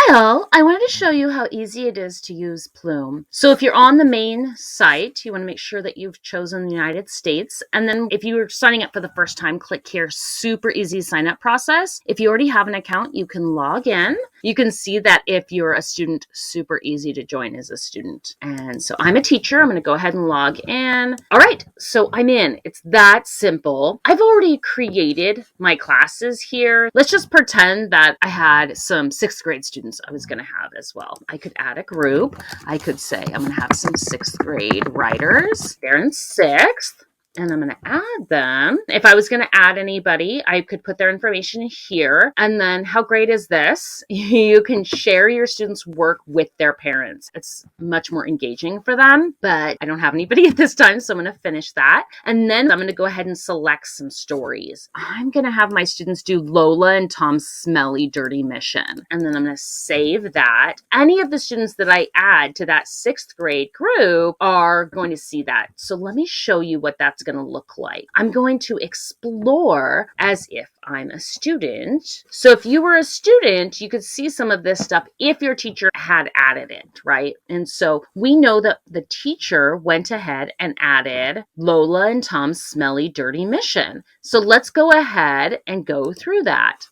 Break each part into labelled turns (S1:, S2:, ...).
S1: Hi all, I wanted to show you how easy it is to use Plume. So if you're on the main site, you want to make sure that you've chosen the United States. And then if you're signing up for the first time, click here, super easy sign up process. If you already have an account, you can log in. You can see that if you're a student, super easy to join as a student. And so I'm a teacher, I'm going to go ahead and log in. All right, so I'm in. It's that simple. I've already created my classes here. Let's just pretend that I had some 6th grade students I was going to have as well. I could add a group. I could say I'm going to have some 6th grade writers. They're in 6th. And I'm going to add them. If I was going to add anybody, I could put their information here. And then how great is this? You can share your students' work with their parents. It's much more engaging for them, but I don't have anybody at this time, so I'm going to finish that. And then I'm going to go ahead and select some stories. I'm going to have my students do Lola and Tom's Smelly Dirty Mission. And then I'm going to save that. Any of the students that I add to that 6th grade group are going to see that. So let me show you what that's going to look like. I'm going to explore as if I'm a student. So if you were a student, you could see some of this stuff if your teacher had added it, right? And so we know that the teacher went ahead and added Lola and Tom's Smelly Dirty Mission. So let's go ahead and go through that.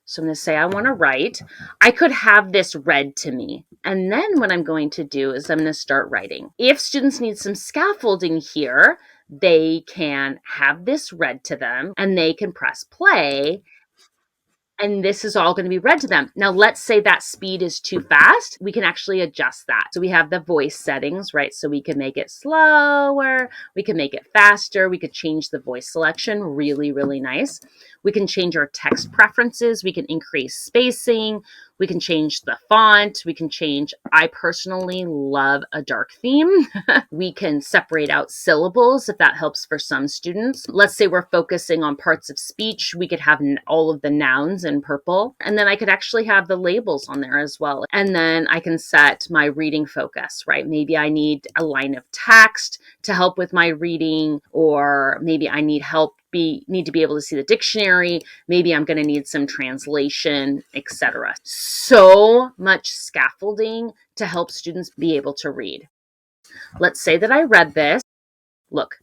S1: So I'm going to say I want to write. I could have this read to me. And then what I'm going to do is I'm going to start writing. If students need some scaffolding here, they can have this read to them and they can press play. And this is all going to be read to them. Now, let's say that speed is too fast. We can actually adjust that. So we have the voice settings, right? So we can make it slower. We can make it faster. We could change the voice selection. Really, really nice. We can change our text preferences. We can increase spacing. We can change the font. We can change, I personally love a dark theme. We can separate out syllables if that helps for some students. Let's say we're focusing on parts of speech. We could have all of the nouns in purple. And then I could actually have the labels on there as well. And then I can set my reading focus, right? Maybe I need a line of text to help with my reading, or maybe I need help need to be able to see the dictionary. Maybe I'm going to need some translation, etc. So much scaffolding to help students be able to read. Let's say that I read this. Look,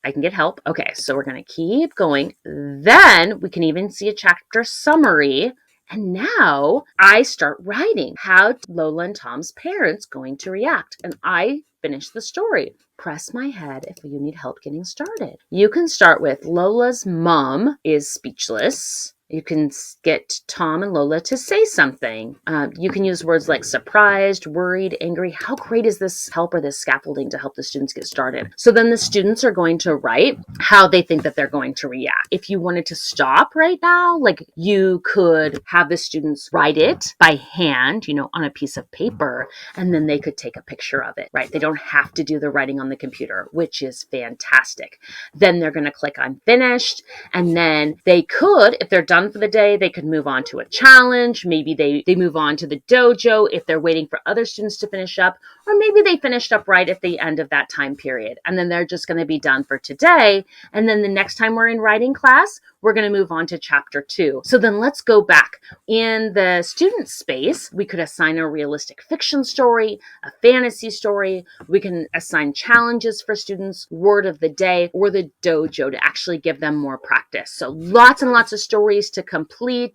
S1: I can get help. Okay, so we're going to keep going. Then we can even see a chapter summary. And now I start writing how Lola and Tom's parents going to react. And I finish the story. Press my head if you need help getting started. You can start with Lola's mom is speechless. You can get Tom and Lola to say something. You can use words like surprised, worried, angry. How great is this help or this scaffolding to help the students get started? So then the students are going to write how they think that they're going to react. If you wanted to stop right now, like you could have the students write it by hand, on a piece of paper, and then they could take a picture of it, right? They don't have to do the writing on the computer, which is fantastic. Then they're going to click on finished, and then they could, if they're done for the day, they could move on to a challenge. Maybe they move on to the dojo if they're waiting for other students to finish up, or maybe they finished up right at the end of that time period. And then they're just going to be done for today. And then the next time we're in writing class, we're going to move on to chapter 2. So then let's go back. In the student space, we could assign a realistic fiction story, a fantasy story. We can assign challenges for students, word of the day, or the dojo to actually give them more practice. So lots and lots of stories to complete,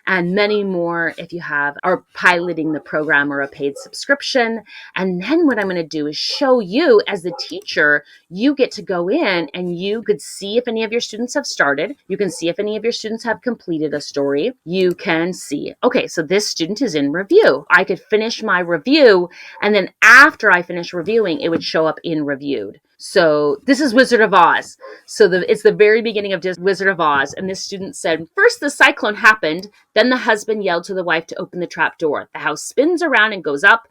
S1: and many more if you are piloting the program or a paid subscription. And then what I'm going to do is show you as the teacher, you get to go in and you could see if any of your students have started. You can see if any of your students have completed a story. You can see, okay, so this student is in review. I could finish my review, and then after I finish reviewing, it would show up in reviewed. So this is Wizard of Oz. So it's the very beginning of Wizard of Oz. And this student said, first the cyclone happened, then the husband yelled to the wife to open the trap door. The house spins around and goes up,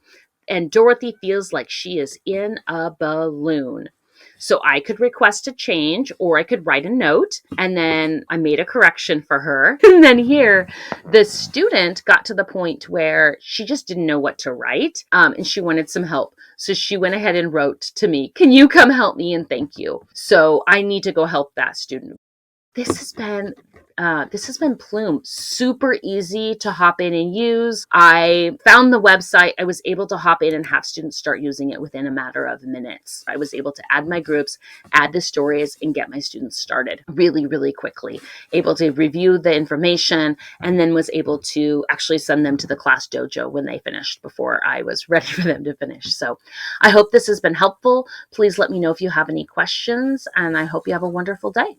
S1: and Dorothy feels like she is in a balloon. So I could request a change, or I could write a note, and then I made a correction for her. And then here, the student got to the point where she just didn't know what to write, and she wanted some help. So she went ahead and wrote to me, can you come help me and thank you? So I need to go help that student. This has been Plume. Super easy to hop in and use. I found the website. I was able to hop in and have students start using it within a matter of minutes. I was able to add my groups, add the stories, and get my students started really, really quickly. Able to review the information, and then was able to actually send them to the class dojo when they finished before I was ready for them to finish. So I hope this has been helpful. Please let me know if you have any questions, and I hope you have a wonderful day.